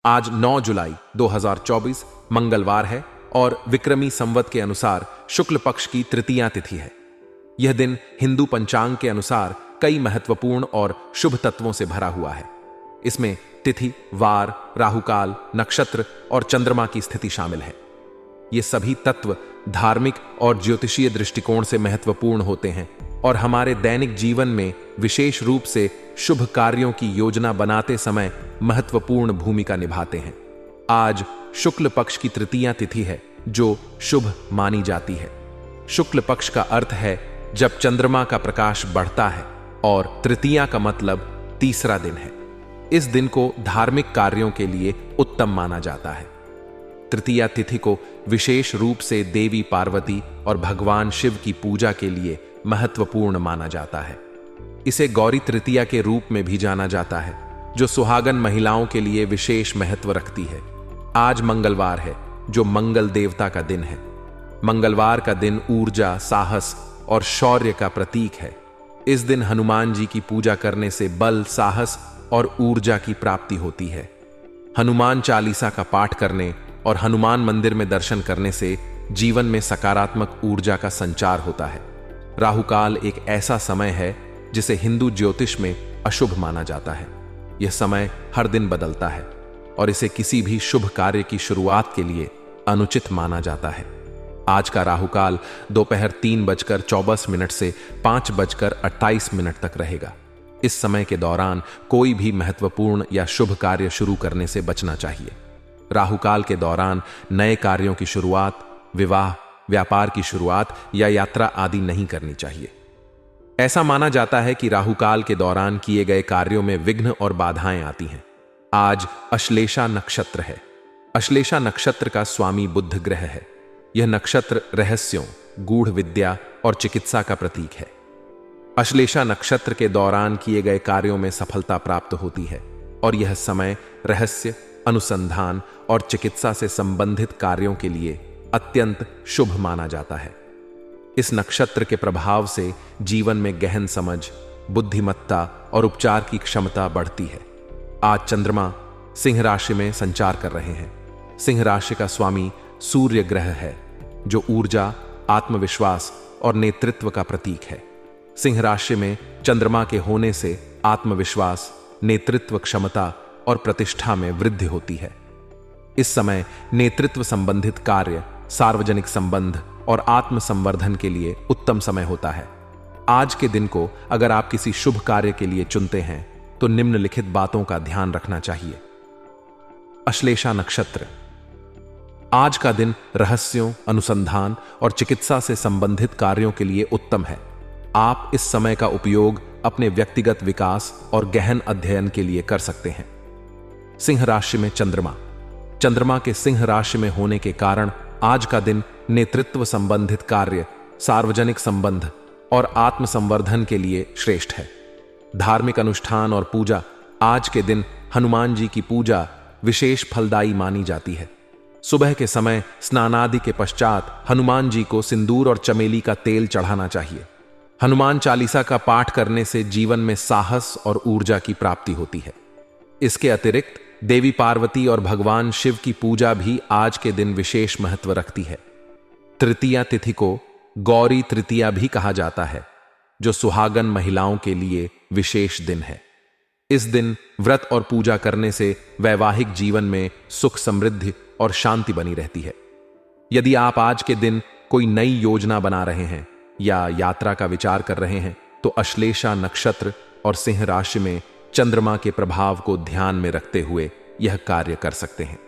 आज 9 जुलाई 2024 मंगलवार है और विक्रमी संवत के अनुसार शुक्ल पक्ष की तृतीया तिथि है। यह दिन हिंदू पंचांग के अनुसार कई महत्वपूर्ण और शुभ तत्वों से भरा हुआ है। इसमें तिथि, वार, राहुकाल, नक्षत्र और चंद्रमा की स्थिति शामिल है। ये सभी तत्व धार्मिक और ज्योतिषीय दृष्टिकोण से महत्वपूर्ण होते हैं और हमारे दैनिक जीवन में विशेष रूप से शुभ कार्यों की योजना बनाते समय महत्वपूर्ण भूमिका निभाते हैं। आज शुक्ल पक्ष की तृतीया तिथि है जो शुभ मानी जाती है। शुक्ल पक्ष का अर्थ है जब चंद्रमा का प्रकाश बढ़ता है और तृतीया का मतलब तीसरा दिन है। इस दिन को धार्मिक कार्यों के लिए उत्तम माना जाता है। तृतीया तिथि को विशेष रूप से देवी पार्वती और भगवान शिव की पूजा के लिए महत्वपूर्ण माना जाता है। इसे गौरी तृतीया के रूप में भी जाना जाता है, जो सुहागन महिलाओं के लिए विशेष महत्व रखती है। आज मंगलवार है, जो मंगल देवता का दिन है। मंगलवार का दिन ऊर्जा, साहस और शौर्य का प्रतीक है। इस दिन हनुमान जी की पूजा करने से बल, साहस और ऊर्जा की प्राप्ति होती है। हनुमान चालीसा का पाठ करने और हनुमान मंदिर में दर्शन करने से जीवन में सकारात्मक ऊर्जा का संचार होता है। राहुकाल एक ऐसा समय है जिसे हिंदू ज्योतिष में अशुभ माना जाता है। यह समय हर दिन बदलता है और इसे किसी भी शुभ कार्य की शुरुआत के लिए अनुचित माना जाता है। आज का राहुकाल दोपहर 3:24 से 5:28 तक रहेगा। इस समय के दौरान कोई भी महत्वपूर्ण या शुभ कार्य शुरू करने से बचना चाहिए। राहुकाल के दौरान नए कार्यों की शुरुआत, विवाह, व्यापार की शुरुआत या यात्रा आदि नहीं करनी चाहिए। ऐसा माना जाता है कि राहुकाल के दौरान किए गए कार्यों में विघ्न और बाधाएं आती हैं। आज अश्लेषा नक्षत्र है। अश्लेषा नक्षत्र का स्वामी बुध ग्रह है। यह नक्षत्र रहस्यों, गूढ़ विद्या और चिकित्सा का प्रतीक है। अश्लेषा नक्षत्र के दौरान किए गए कार्यों में सफलता प्राप्त होती है और यह समय रहस्य, अनुसंधान और चिकित्सा से संबंधित कार्यों के लिए अत्यंत शुभ माना जाता है। इस नक्षत्र के प्रभाव से जीवन में गहन समझ, बुद्धिमत्ता और उपचार की क्षमता बढ़ती है। आज चंद्रमा सिंह राशि में संचार कर रहे हैं। सिंह राशि का स्वामी सूर्य ग्रह है, जो ऊर्जा, आत्मविश्वास और नेतृत्व का प्रतीक है। सिंह राशि में चंद्रमा के होने से आत्मविश्वास, नेतृत्व क्षमता और प्रतिष्ठा में वृद्धि होती है। इस समय नेतृत्व संबंधित कार्य, सार्वजनिक संबंध और आत्म संवर्धन के लिए उत्तम समय होता है। आज के दिन को अगर आप किसी शुभ कार्य के लिए चुनते हैं तो निम्नलिखित बातों का ध्यान रखना चाहिए। अश्लेषा नक्षत्र। आज का दिन रहस्यों, अनुसंधान और चिकित्सा से संबंधित कार्यों के लिए उत्तम है। आप इस समय का उपयोग अपने व्यक्तिगत विकास और गहन अध्ययन के लिए कर सकते हैं। सिंह राशि में चंद्रमा। चंद्रमा के सिंह राशि में होने के कारण आज का दिन नेतृत्व संबंधित कार्य, सार्वजनिक संबंध और आत्म संवर्धन के लिए श्रेष्ठ है। धार्मिक अनुष्ठान और पूजा। आज के दिन हनुमान जी की पूजा विशेष फलदायी मानी जाती है। सुबह के समय स्नानादि के पश्चात हनुमान जी को सिंदूर और चमेली का तेल चढ़ाना चाहिए। हनुमान चालीसा का पाठ करने से जीवन में साहस और ऊर्जा की प्राप्ति होती है। इसके अतिरिक्त देवी पार्वती और भगवान शिव की पूजा भी आज के दिन विशेष महत्व रखती है। तृतीया तिथि को गौरी तृतीया भी कहा जाता है, जो सुहागन महिलाओं के लिए विशेष दिन है। इस दिन व्रत और पूजा करने से वैवाहिक जीवन में सुख, समृद्धि और शांति बनी रहती है। यदि आप आज के दिन कोई नई योजना बना रहे हैं या यात्रा का विचार कर रहे हैं तो अश्लेषा नक्षत्र और सिंह राशि में चंद्रमा के प्रभाव को ध्यान में रखते हुए यह कार्य कर सकते हैं।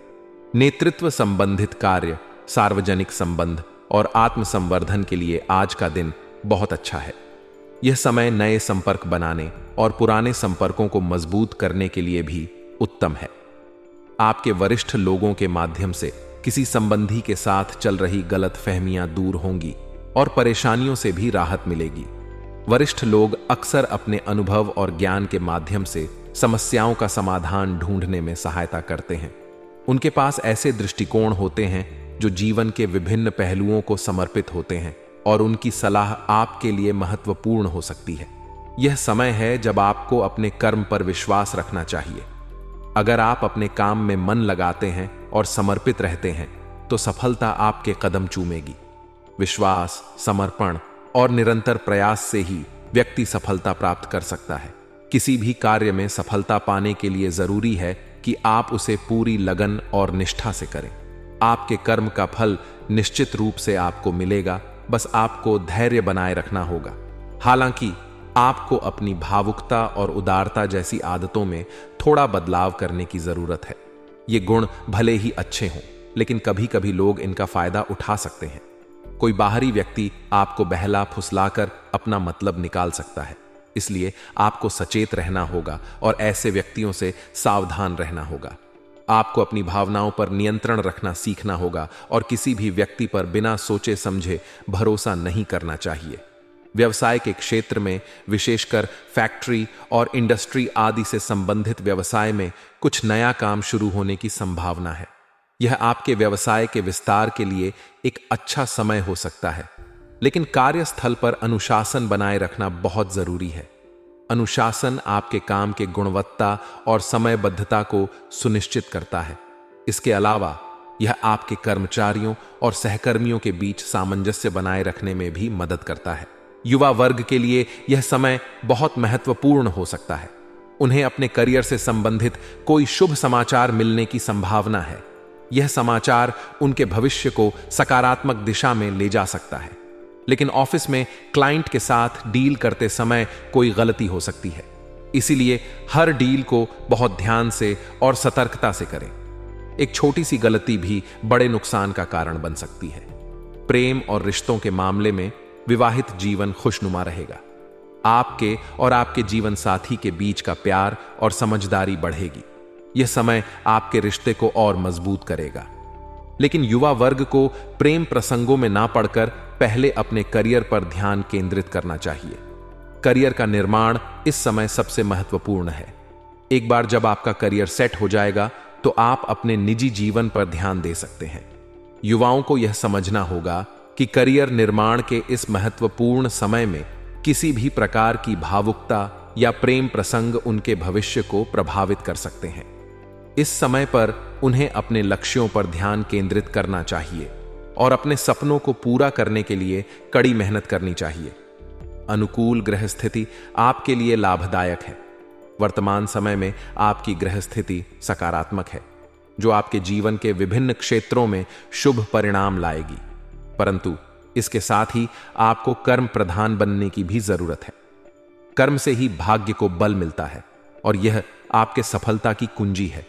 नेतृत्व संबंधित कार्य, सार्वजनिक संबंध और आत्म संवर्धन के लिए आज का दिन बहुत अच्छा है। यह समय नए संपर्क बनाने और पुराने संपर्कों को मजबूत करने के लिए भी उत्तम है। आपके वरिष्ठ लोगों के माध्यम से किसी संबंधी के साथ चल रही गलत फहमियां दूर होंगी और परेशानियों से भी राहत मिलेगी। वरिष्ठ लोग अक्सर अपने अनुभव और ज्ञान के माध्यम से समस्याओं का समाधान ढूंढने में सहायता करते हैं। उनके पास ऐसे दृष्टिकोण होते हैं जो जीवन के विभिन्न पहलुओं को समर्पित होते हैं और उनकी सलाह आपके लिए महत्वपूर्ण हो सकती है। यह समय है जब आपको अपने कर्म पर विश्वास रखना चाहिए। अगर आप अपने काम में मन लगाते हैं और समर्पित रहते हैं तो सफलता आपके कदम चूमेगी। विश्वास, समर्पण और निरंतर प्रयास से ही व्यक्ति सफलता प्राप्त कर सकता है। किसी भी कार्य में सफलता पाने के लिए जरूरी है कि आप उसे पूरी लगन और निष्ठा से करें। आपके कर्म का फल निश्चित रूप से आपको मिलेगा, बस आपको धैर्य बनाए रखना होगा। हालांकि आपको अपनी भावुकता और उदारता जैसी आदतों में थोड़ा बदलाव करने की जरूरत है। ये गुण भले ही अच्छे हों, लेकिन कभी कभी लोग इनका फायदा उठा सकते हैं। कोई बाहरी व्यक्ति आपको बहला फुसलाकर अपना मतलब निकाल सकता है, इसलिए आपको सचेत रहना होगा और ऐसे व्यक्तियों से सावधान रहना होगा। आपको अपनी भावनाओं पर नियंत्रण रखना सीखना होगा और किसी भी व्यक्ति पर बिना सोचे समझे भरोसा नहीं करना चाहिए। व्यवसाय के क्षेत्र में, विशेषकर फैक्ट्री और इंडस्ट्री आदि से संबंधित व्यवसाय में कुछ नया काम शुरू होने की संभावना है। यह आपके व्यवसाय के विस्तार के लिए एक अच्छा समय हो सकता है, लेकिन कार्यस्थल पर अनुशासन बनाए रखना बहुत जरूरी है। अनुशासन आपके काम के गुणवत्ता और समयबद्धता को सुनिश्चित करता है। इसके अलावा यह आपके कर्मचारियों और सहकर्मियों के बीच सामंजस्य बनाए रखने में भी मदद करता है। युवा वर्ग के लिए यह समय बहुत महत्वपूर्ण हो सकता है। उन्हें अपने करियर से संबंधित कोई शुभ समाचार मिलने की संभावना है। यह समाचार उनके भविष्य को सकारात्मक दिशा में ले जा सकता है, लेकिन ऑफिस में क्लाइंट के साथ डील करते समय कोई गलती हो सकती है। इसीलिए हर डील को बहुत ध्यान से और सतर्कता से करें। एक छोटी सी गलती भी बड़े नुकसान का कारण बन सकती है। प्रेम और रिश्तों के मामले में विवाहित जीवन खुशनुमा रहेगा। आपके और आपके जीवन साथी के बीच का प्यार और समझदारी बढ़ेगी। यह समय आपके रिश्ते को और मजबूत करेगा। लेकिन युवा वर्ग को प्रेम प्रसंगों में ना पड़कर पहले अपने करियर पर ध्यान केंद्रित करना चाहिए। करियर का निर्माण इस समय सबसे महत्वपूर्ण है। एक बार जब आपका करियर सेट हो जाएगा तो आप अपने निजी जीवन पर ध्यान दे सकते हैं। युवाओं को यह समझना होगा कि करियर निर्माण के इस महत्वपूर्ण समय में किसी भी प्रकार की भावुकता या प्रेम प्रसंग उनके भविष्य को प्रभावित कर सकते हैं। इस समय पर उन्हें अपने लक्ष्यों पर ध्यान केंद्रित करना चाहिए और अपने सपनों को पूरा करने के लिए कड़ी मेहनत करनी चाहिए। अनुकूल ग्रह स्थिति आपके लिए लाभदायक है। वर्तमान समय में आपकी ग्रह स्थिति सकारात्मक है, जो आपके जीवन के विभिन्न क्षेत्रों में शुभ परिणाम लाएगी। परंतु इसके साथ ही आपको कर्म प्रधान बनने की भी जरूरत है। कर्म से ही भाग्य को बल मिलता है और यह आपके सफलता की कुंजी है।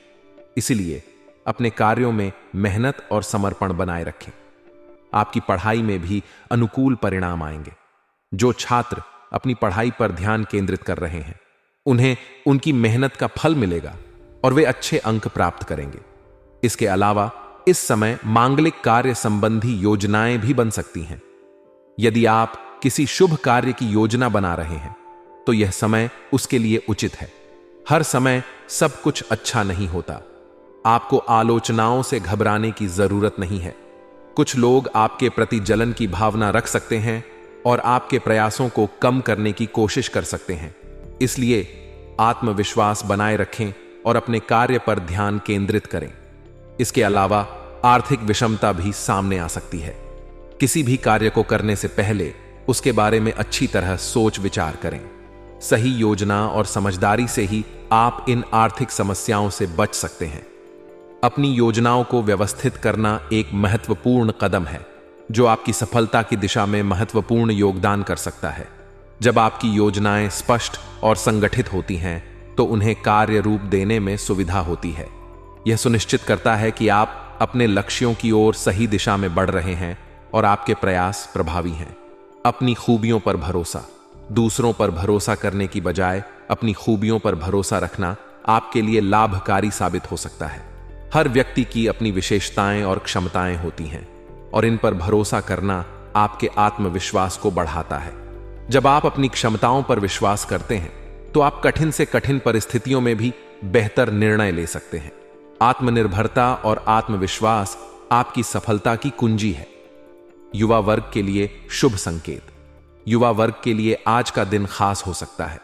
इसलिए अपने कार्यों में मेहनत और समर्पण बनाए रखें। आपकी पढ़ाई में भी अनुकूल परिणाम आएंगे। जो छात्र अपनी पढ़ाई पर ध्यान केंद्रित कर रहे हैं, उन्हें उनकी मेहनत का फल मिलेगा और वे अच्छे अंक प्राप्त करेंगे। इसके अलावा इस समय मांगलिक कार्य संबंधी योजनाएं भी बन सकती हैं। यदि आप किसी शुभ कार्य की योजना बना रहे हैं तो यह समय उसके लिए उचित है। हर समय सब कुछ अच्छा नहीं होता। आपको आलोचनाओं से घबराने की जरूरत नहीं है। कुछ लोग आपके प्रति जलन की भावना रख सकते हैं और आपके प्रयासों को कम करने की कोशिश कर सकते हैं। इसलिए आत्मविश्वास बनाए रखें और अपने कार्य पर ध्यान केंद्रित करें। इसके अलावा आर्थिक विषमता भी सामने आ सकती है। किसी भी कार्य को करने से पहले उसके बारे में अच्छी तरह सोच विचार करें। सही योजना और समझदारी से ही आप इन आर्थिक समस्याओं से बच सकते हैं। अपनी योजनाओं को व्यवस्थित करना एक महत्वपूर्ण कदम है, जो आपकी सफलता की दिशा में महत्वपूर्ण योगदान कर सकता है। जब आपकी योजनाएं स्पष्ट और संगठित होती हैं, तो उन्हें कार्य रूप देने में सुविधा होती है। यह सुनिश्चित करता है कि आप अपने लक्ष्यों की ओर सही दिशा में बढ़ रहे हैं और आपके प्रयास प्रभावी हैं। अपनी खूबियों पर भरोसा। दूसरों पर भरोसा करने की बजाय अपनी खूबियों पर भरोसा रखना आपके लिए लाभकारी साबित हो सकता है। हर व्यक्ति की अपनी विशेषताएं और क्षमताएं होती हैं और इन पर भरोसा करना आपके आत्मविश्वास को बढ़ाता है। जब आप अपनी क्षमताओं पर विश्वास करते हैं तो आप कठिन से कठिन परिस्थितियों में भी बेहतर निर्णय ले सकते हैं। आत्मनिर्भरता और आत्मविश्वास आपकी सफलता की कुंजी है। युवा वर्ग के लिए शुभ संकेत। युवा वर्ग के लिए आज का दिन खास हो सकता है।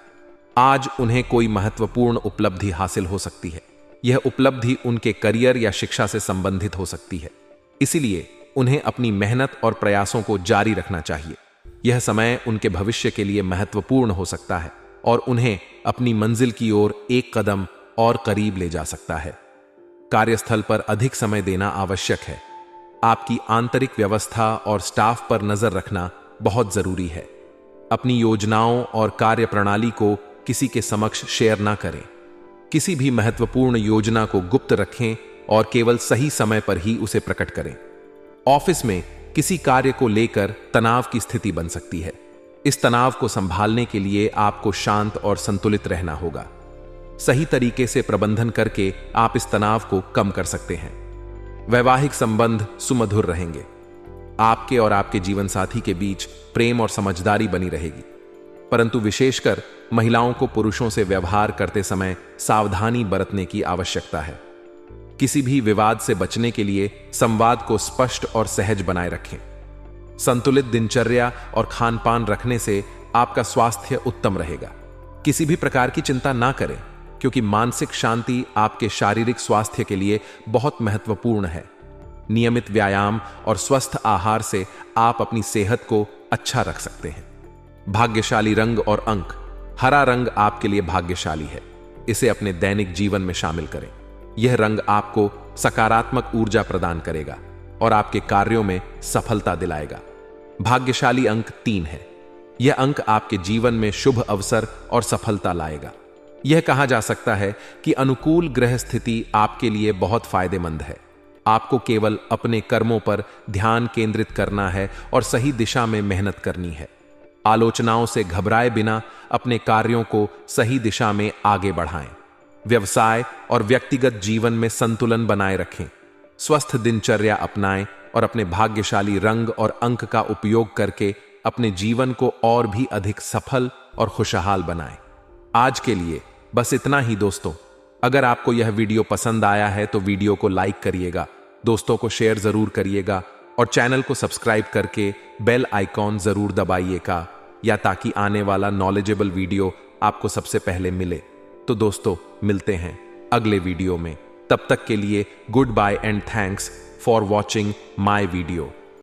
आज उन्हें कोई महत्वपूर्ण उपलब्धि हासिल हो सकती है। यह उपलब्धि उनके करियर या शिक्षा से संबंधित हो सकती है, इसीलिए उन्हें अपनी मेहनत और प्रयासों को जारी रखना चाहिए। यह समय उनके भविष्य के लिए महत्वपूर्ण हो सकता है और उन्हें अपनी मंजिल की ओर एक कदम और करीब ले जा सकता है। कार्यस्थल पर अधिक समय देना आवश्यक है। आपकी आंतरिक व्यवस्था और स्टाफ पर नजर रखना बहुत जरूरी है। अपनी योजनाओं और कार्य प्रणाली को किसी के समक्ष शेयर ना करें। किसी भी महत्वपूर्ण योजना को गुप्त रखें और केवल सही समय पर ही उसे प्रकट करें। ऑफिस में किसी कार्य को लेकर तनाव की स्थिति बन सकती है। इस तनाव को संभालने के लिए आपको शांत और संतुलित रहना होगा। सही तरीके से प्रबंधन करके आप इस तनाव को कम कर सकते हैं। वैवाहिक संबंध सुमधुर रहेंगे। आपके और आपके जीवन साथी के बीच प्रेम और समझदारी बनी रहेगी, परंतु विशेषकर महिलाओं को पुरुषों से व्यवहार करते समय सावधानी बरतने की आवश्यकता है। किसी भी विवाद से बचने के लिए संवाद को स्पष्ट और सहज बनाए रखें। संतुलित दिनचर्या और खान-पान रखने से आपका स्वास्थ्य उत्तम रहेगा। किसी भी प्रकार की चिंता ना करें, क्योंकि मानसिक शांति आपके शारीरिक स्वास्थ्य के लिए बहुत महत्वपूर्ण है। नियमित व्यायाम और स्वस्थ आहार से आप अपनी सेहत को अच्छा रख सकते हैं। भाग्यशाली रंग और अंक। हरा रंग आपके लिए भाग्यशाली है। इसे अपने दैनिक जीवन में शामिल करें। यह रंग आपको सकारात्मक ऊर्जा प्रदान करेगा और आपके कार्यों में सफलता दिलाएगा। भाग्यशाली अंक 3 है। यह अंक आपके जीवन में शुभ अवसर और सफलता लाएगा। यह कहा जा सकता है कि अनुकूल ग्रह स्थिति आपके लिए बहुत फायदेमंद है। आपको केवल अपने कर्मों पर ध्यान केंद्रित करना है और सही दिशा में मेहनत करनी है। आलोचनाओं से घबराए बिना अपने कार्यों को सही दिशा में आगे बढ़ाएं। व्यवसाय और व्यक्तिगत जीवन में संतुलन बनाए रखें। स्वस्थ दिनचर्या अपनाएं और अपने भाग्यशाली रंग और अंक का उपयोग करके अपने जीवन को और भी अधिक सफल और खुशहाल बनाएं। आज के लिए बस इतना ही दोस्तों। अगर आपको यह वीडियो पसंद आया है तो वीडियो को लाइक करिएगा, दोस्तों को शेयर जरूर करिएगा और चैनल को सब्सक्राइब करके बेल आइकॉन जरूर दबाइएगा, या ताकि आने वाला नॉलेजेबल वीडियो आपको सबसे पहले मिले। तो दोस्तों, मिलते हैं अगले वीडियो में। तब तक के लिए goodbye and thanks for watching my video.